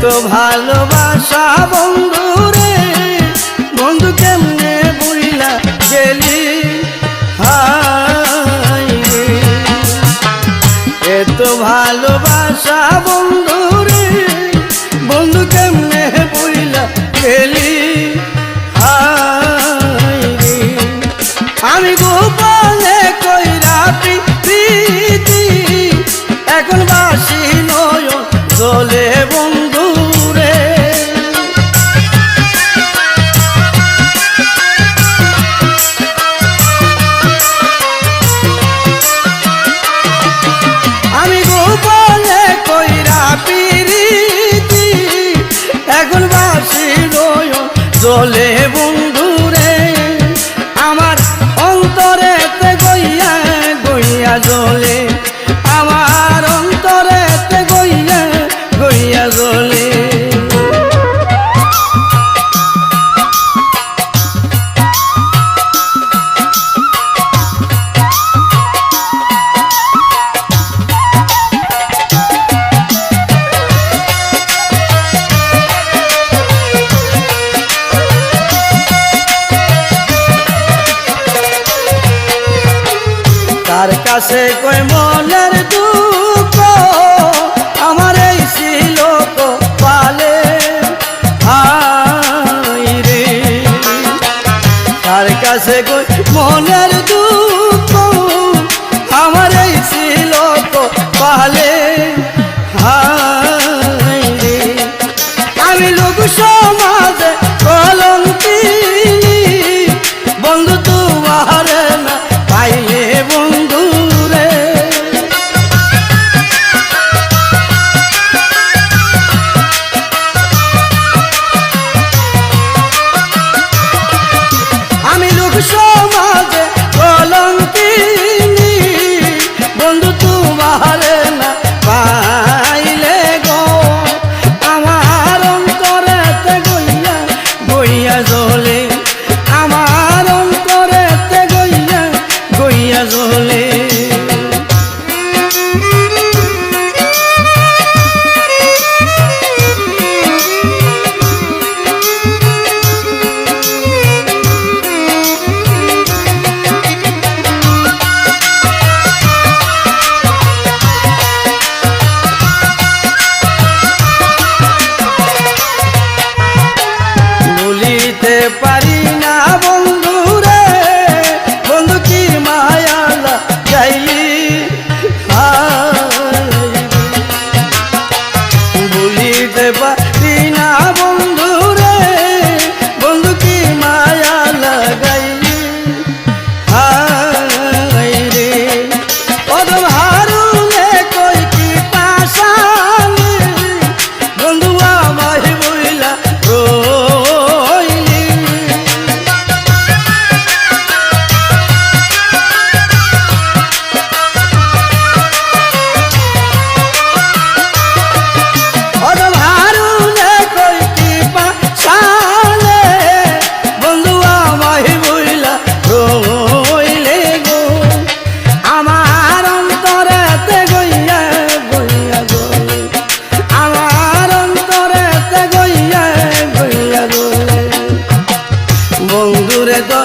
এত ভালোবাসা বন্ধুরে বন্ধু কেমনে বুইলা গেলি হায় রে। এত ভালোবাসা বন্ধুরে বন্ধু কেমনে বুইলা গেলি হায় রে। আমি গোপনে কইরা প্রীতি এখন বাসি নয়ন জলে বন্ধুরে। আমি গোপনে কইরা প্রীতি এখন বাসি নয়ন জলে বন্ধুরে। আমার অন্তরেতে গইয়া গইয়া জলে, আমার অন্তরেতে গইয়া গইয়া জলে। তার কাছে কই মনের দুঃখ আমার এই ছিল পালে হায় রে। তার কাছে কই মনের দুঃখ আমার এই ছিল পালে হায় রে। আমি লোক সমাজে কলঙ্কিনী বন্ধু তোমার না পাইলে বন্ধুরে। আমি লোক সমাজে কলঙ্কিনী বন্ধু তোমার না পাইলে গো। আমার অন্তরেতে গইয়া গইয়া জলে, আমার অন্তরেতে গইয়া গইয়া জলে। ভুলিতে পারি না বন্ধুরে বন্ধু কি মায়া লাগাইলি হায়। ভুলিতে পারি না বন্ধুরে বন্ধু কি মায়া লাগাইলি হায় রে। কদম হারুলে কই কি পাশালি বন্ধু আমায় বইলা রইলি। কদম হারুলে কই কি পাশালে বন্ধু আমায় বইলা রইলে গো। আমার অন্তরেতে গইয়া গইয়া জলে, আমার অন্তরেতে গইয়া গইয়া জলে। বন্ধুরে তো